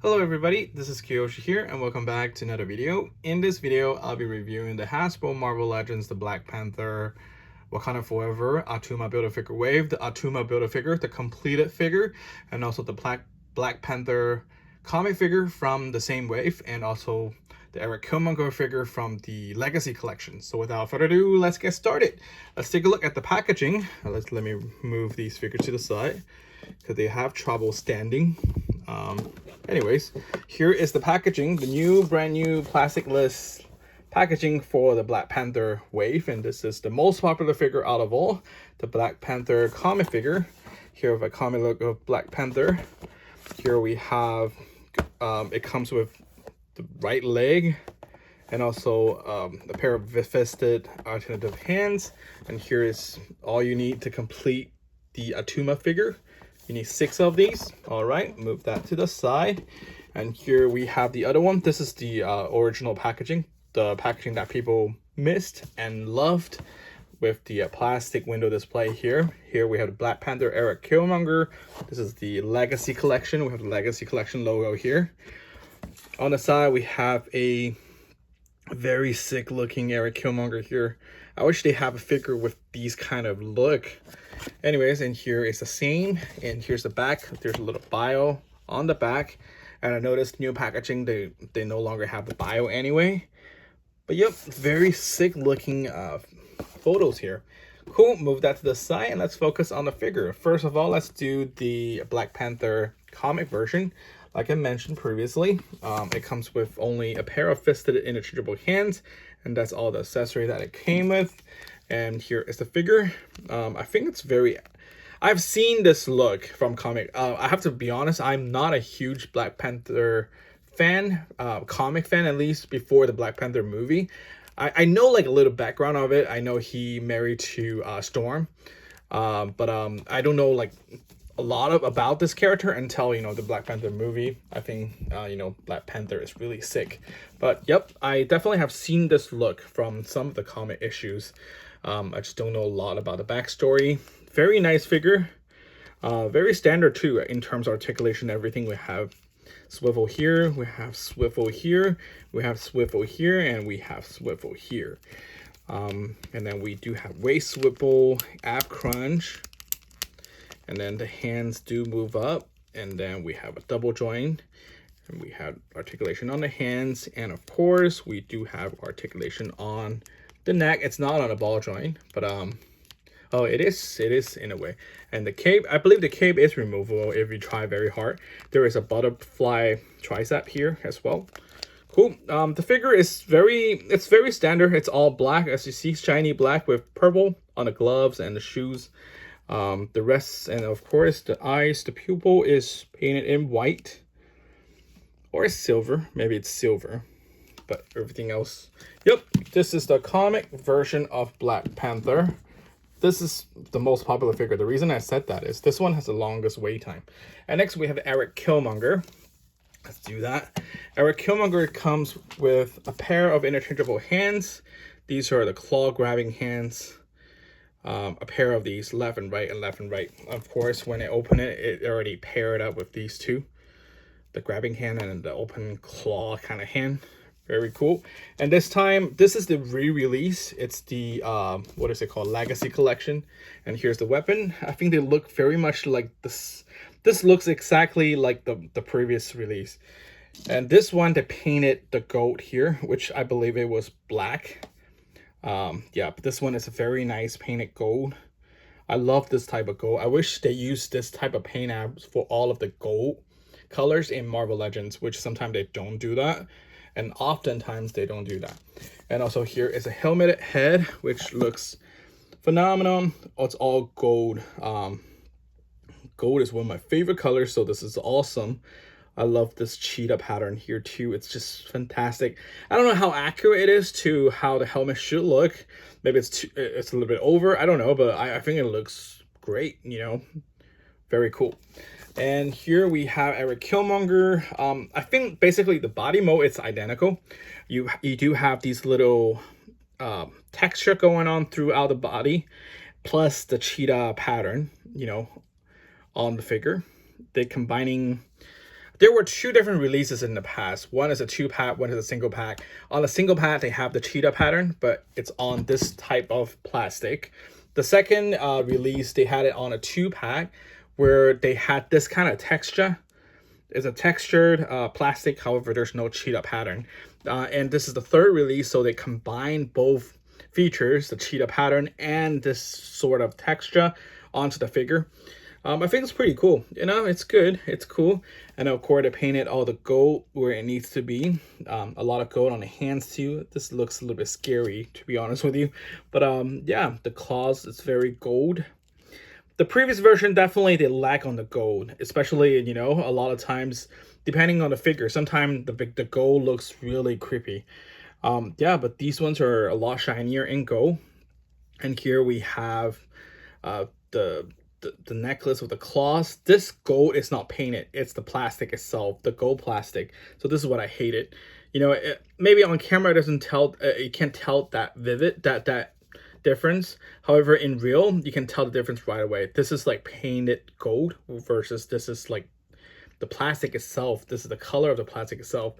Hello everybody, this is Kiyoshi here and welcome back to another video. In this video, I'll be reviewing the Hasbro Marvel Legends, the Black Panther Wakanda Forever Attuma Build-A-Figure Wave, the Attuma Build-A-Figure, the completed figure, and also the Black Panther comic figure from the same wave, and also the Erik Killmonger figure from the Legacy collection. So without further ado, let's get started. Let's take a look at the packaging. Let me move these figures to the side because they have trouble standing. Anyways, here is the packaging, the brand new plastic-less packaging for the Black Panther wave, and this is the most popular figure out of all, the Black Panther comic figure. Here we have a comic look of Black Panther. Here we have, it comes with the right leg and also a pair of fisted alternative hands, and here is all you need to complete the Attuma figure. You need 6 of these. All right, move that to the side. And here we have the other one. This is the original packaging, the packaging that people missed and loved, with the plastic window display here. Here we have the Black Panther Erik Killmonger. This is the Legacy collection. We have the Legacy collection logo here. On the side, we have a very sick looking Erik Killmonger here. I wish they have a figure with these kind of look. Anyways, and here is the same, and here's the back. There's a little bio on the back, and I noticed new packaging, they no longer have the bio anyway. But yep, very sick looking photos here. Cool, move that to the side and let's focus on the figure. First of all, let's do the Black Panther comic version. Like I mentioned previously, it comes with only a pair of fisted interchangeable hands, and that's all the accessory that it came with. And here is the figure. I think it's very... I've seen this look from comic. I have to be honest, I'm not a huge Black Panther fan, comic fan, at least before the Black Panther movie. I know like a little background of it. I know he married to Storm, but I don't know like a lot about this character until, you know, the Black Panther movie. I think, you know, Black Panther is really sick. But yep, I definitely have seen this look from some of the comic issues. I just don't know a lot about the backstory. Very nice figure. Very standard too in terms of articulation, everything. We have swivel here, we have swivel here, we have swivel here, and we have swivel here. And then we do have waist swivel, ab crunch, and then the hands do move up, and then we have a double joint, and we have articulation on the hands, and of course we do have articulation on the neck. It's not on a ball joint, but oh, it is in a way. And the cape, I believe the cape is removable if you try very hard. There is a butterfly tricep here as well. Cool. The figure is very standard. It's all black, as you see, shiny black with purple on the gloves and the shoes. The rest, and of course the eyes, the pupil is painted in white or silver. Maybe it's silver, but everything else, yep. This is the comic version of Black Panther. This is the most popular figure. The reason I said that is this one has the longest wait time. And next we have Erik Killmonger. Let's do that. Erik Killmonger comes with a pair of interchangeable hands. These are the claw grabbing hands. A pair of these, left and right and left and right. Of course, when I open it, it already paired up with these two, the grabbing hand and the open claw kind of hand. Very cool. And this time, this is the re-release. It's the what is it called, Legacy collection. And here's the weapon. I think they look very much like this. This looks exactly like the previous release. And this one, they painted the gold here, which I believe it was black. Yeah, but this one is a very nice painted gold. I love this type of gold. I wish they used this type of paint apps for all of the gold colors in Marvel Legends, which sometimes they don't do that. And oftentimes they don't do that. And also here is a helmeted head, which looks phenomenal. Oh, it's all gold. Gold is one of my favorite colors, so this is awesome. I love this cheetah pattern here too. It's just fantastic. I don't know how accurate it is to how the helmet should look. Maybe it's a little bit over. I don't know, but I think it looks great, you know. Very cool. And here we have Erik Killmonger. I think basically the body mode is identical. You do have these little texture going on throughout the body, plus the cheetah pattern, you know, on the figure. They're combining there were two different releases in the past. One is a 2-pack, one is a single pack. On the single pack, they have the cheetah pattern, but it's on this type of plastic. The second release, they had it on a 2-pack where they had this kind of texture. It's a textured plastic, however, there's no cheetah pattern. And this is the third release, so they combine both features, the cheetah pattern and this sort of texture onto the figure. I think it's pretty cool. You know, it's good. It's cool. And of course, they painted all the gold where it needs to be. A lot of gold on the hands too. This looks a little bit scary, to be honest with you. But yeah, the claws is very gold. The previous version, definitely they lack on the gold, especially, you know, a lot of times, depending on the figure, sometimes the gold looks really creepy. Yeah, but these ones are a lot shinier in gold. And here we have the necklace with the claws. This gold is not painted, it's the plastic itself, the gold plastic. So this is what I hated. You know, maybe on camera it doesn't tell, you can't tell that vivid, that difference. However, in real, you can tell the difference right away. This is like painted gold versus this is like the plastic itself. This is the color of the plastic itself.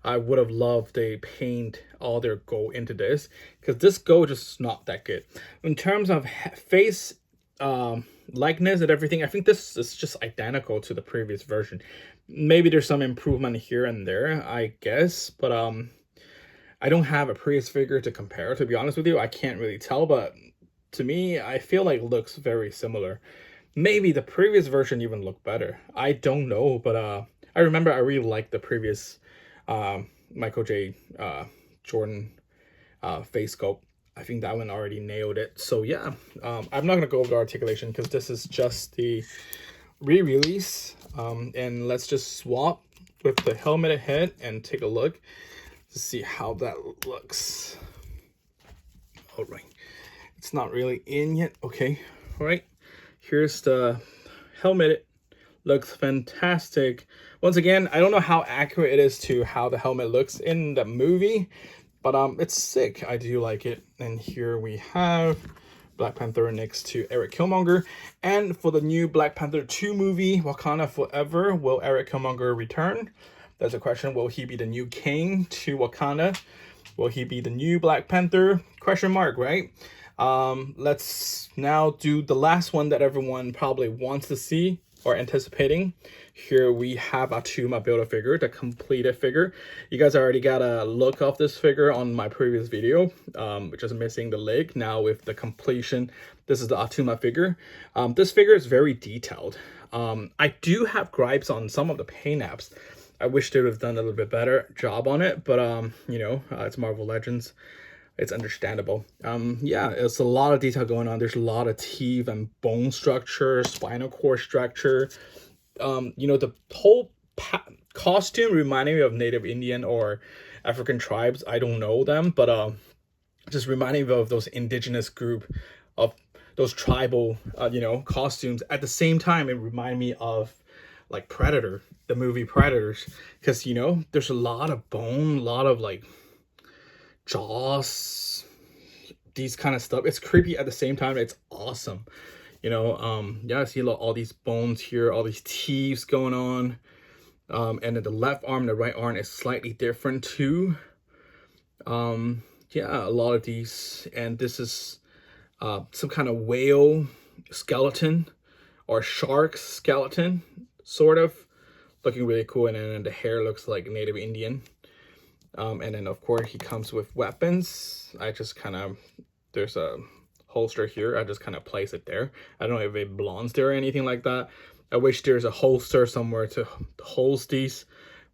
I would have loved they paint all their gold into this, because this gold is just not that good. In terms of face likeness and everything, I think this is just identical to the previous version. Maybe there's some improvement here and there, I guess, but I don't have a previous figure to compare, to be honest with you. I can't really tell, but to me, I feel like it looks very similar. Maybe the previous version even looked better. I don't know, but I remember I really liked the previous Michael J. Jordan face sculpt. I think that one already nailed it. So yeah, I'm not gonna go over the articulation because this is just the re-release. And let's just swap with the helmeted head and take a look to see how that looks. All right, it's not really in yet. Okay, all right, here's the helmet. Looks fantastic. Once again, I don't know how accurate it is to how the helmet looks in the movie, but it's sick. I do like it. And here we have Black Panther next to Erik Killmonger. And for the new Black Panther 2 movie, Wakanda Forever, will Erik Killmonger return? There's a question, will he be the new king to Wakanda? Will he be the new Black Panther? Question mark, right? Let's now do the last one that everyone probably wants to see or anticipating. Here we have Attuma Build-A-Figure, the completed figure. You guys already got a look of this figure on my previous video, which is missing the leg. Now with the completion, this is the Attuma figure. This figure is very detailed. I do have gripes on some of the paint apps. I wish they would have done a little bit better job on it, but you know, it's Marvel Legends. It's understandable. Yeah, it's a lot of detail going on. There's a lot of teeth and bone structure, spinal cord structure. You know, the whole costume reminded me of Native Indian or African tribes. I don't know them, but just reminding me of those indigenous group of those tribal, you know, costumes. At the same time, it reminded me of like Predator, the movie Predators, because, you know, there's a lot of bone, a lot of like jaws, these kind of stuff. It's creepy at the same time. It's awesome. You know, yeah, I see all these bones here, all these teeth going on. And then the left arm and the right arm is slightly different too. Yeah, a lot of these. And this is some kind of whale skeleton or shark skeleton, sort of. Looking really cool. And then the hair looks like Native Indian. And then, of course, he comes with weapons. I just kind of, there's a holster here. I just kind of place it there. I don't know if it belongs there or anything like that. I wish there's a holster somewhere to hold these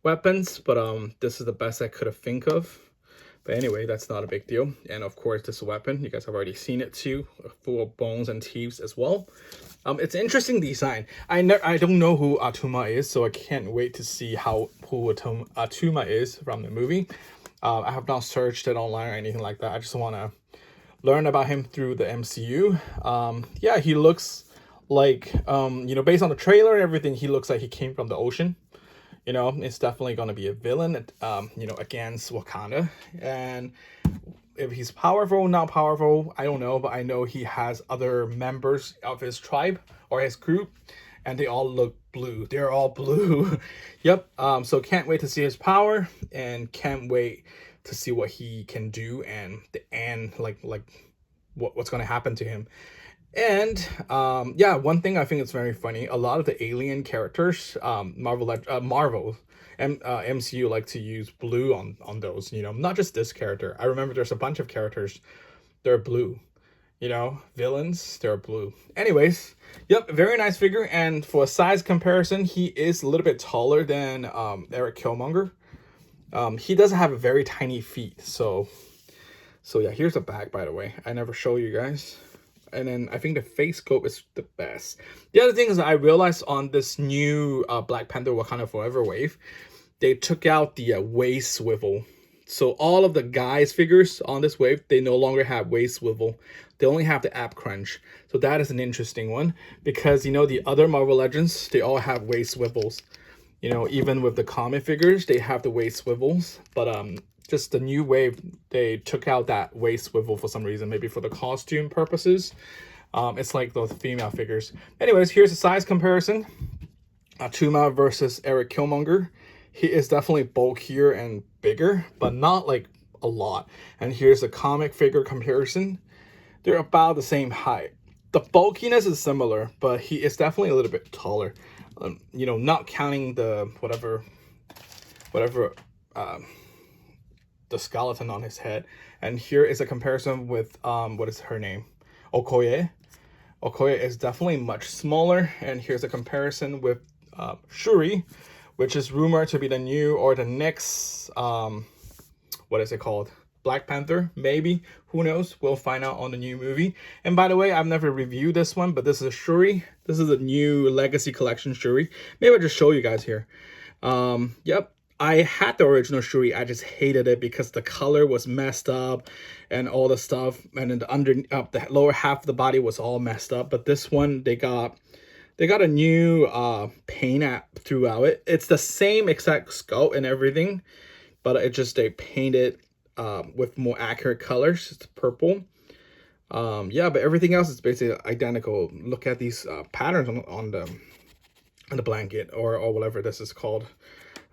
weapons, but this is the best I could have think of. But anyway, that's not a big deal. And of course, this weapon, you guys have already seen it too, full of bones and teeth as well. It's interesting design. I don't know who Attuma is, so I can't wait to see who Attuma is from the movie. I have not searched it online or anything like that. I just want to learn about him through the MCU. Yeah, he looks like, you know, based on the trailer and everything, he looks like he came from the ocean. You know, it's definitely going to be a villain, you know, against Wakanda. And if he's powerful, not powerful, I don't know. But I know he has other members of his tribe or his group. And they all look blue. They're all blue. Yep. So can't wait to see his power, and can't wait to see what he can do, and what's going to happen to him. And yeah, one thing I think is very funny, a lot of the alien characters, Marvel and MCU like to use blue on those, you know, not just this character. I remember there's a bunch of characters, they're blue, you know, villains, they're blue. Anyways, yep, very nice figure. And for a size comparison, he is a little bit taller than Erik Killmonger. He doesn't have a very tiny feet, so yeah, here's the back, by the way. I never show you guys. And then I think the face scope is the best. The other thing is I realized on this new Black Panther Wakanda Forever wave, they took out the waist swivel. So all of the guys figures on this wave, they no longer have waist swivel. They only have the ab crunch. So that is an interesting one, because, you know, the other Marvel Legends, they all have waist swivels. You know, even with the comic figures, they have the waist swivels. But just the new wave, they took out that waist swivel for some reason, maybe for the costume purposes. It's like those female figures. Anyways, here's a size comparison. Attuma versus Erik Killmonger. He is definitely bulkier and bigger, but not like a lot. And here's a comic figure comparison. They're about the same height. The bulkiness is similar, but he is definitely a little bit taller. You know, not counting the whatever the skeleton on his head. And here is a comparison with what is her name, Okoye. Okoye is definitely much smaller. And here's a comparison with Shuri, which is rumored to be the new or the next what is it called, Black Panther, maybe, who knows, we'll find out on the new movie. And by the way, I've never reviewed this one, but this is Shuri. This is a new Legacy Collection Shuri. Maybe I'll just show you guys here. Yep, I had the original Shuri. I just hated it because the color was messed up and all the stuff, and then the lower half of the body was all messed up. But this one, they got a new paint throughout it. It's the same exact sculpt and everything, but it just, they painted with more accurate colors. It's purple. Yeah, but everything else is basically identical. Look at these patterns on the blanket or whatever this is called.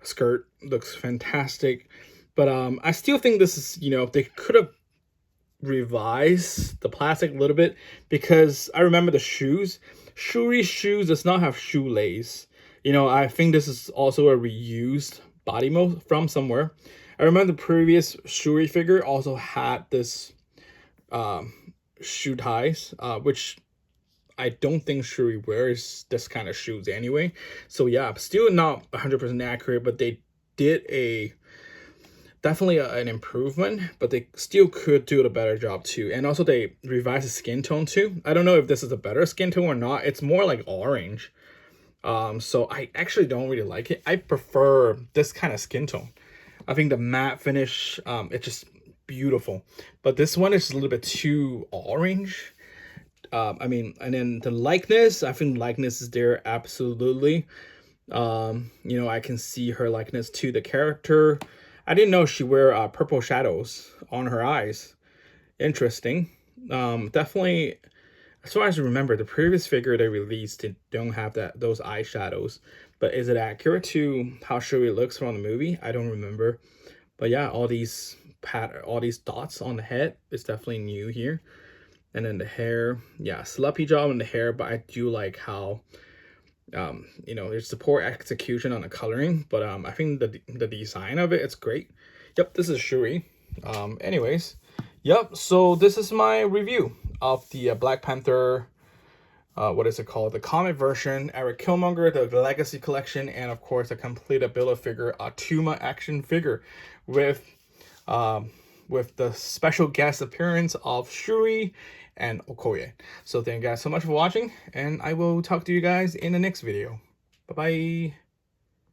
Skirt looks fantastic, but I still think this is, you know, they could have revised the plastic a little bit, because I remember the shoes. Shuri's shoes does not have shoelace. You know, I think this is also a reused body mold from somewhere. I remember the previous Shuri figure also had this shoe ties, which I don't think Shuri wears this kind of shoes anyway. So yeah, still not 100% accurate, but they did definitely an improvement, but they still could do a better job too. And also they revised the skin tone too. I don't know if this is a better skin tone or not. It's more like orange. So I actually don't really like it. I prefer this kind of skin tone. I think the matte finish, it's just beautiful. But this one is a little bit too orange. I mean, and then the likeness, I think likeness is there, absolutely. You know, I can see her likeness to the character. I didn't know she wear purple shadows on her eyes. Interesting. Definitely, as far as I remember, the previous figure they released don't have those eyeshadows. But is it accurate to how Shuri looks from the movie? I don't remember. But yeah, all these dots on the head is definitely new here. And then the hair, yeah, sloppy job on the hair, but I do like how, you know, there's the poor execution on the coloring, but I think the design of it's great. Yep, this is Shuri. Anyways, yep, so this is my review of the Black Panther, what is it called? The comic version, Erik Killmonger, the Legacy Collection, and of course a complete Build-A-Figure Attuma action figure with the special guest appearance of Shuri and Okoye. So thank you guys so much for watching, and I will talk to you guys in the next video. Bye-bye.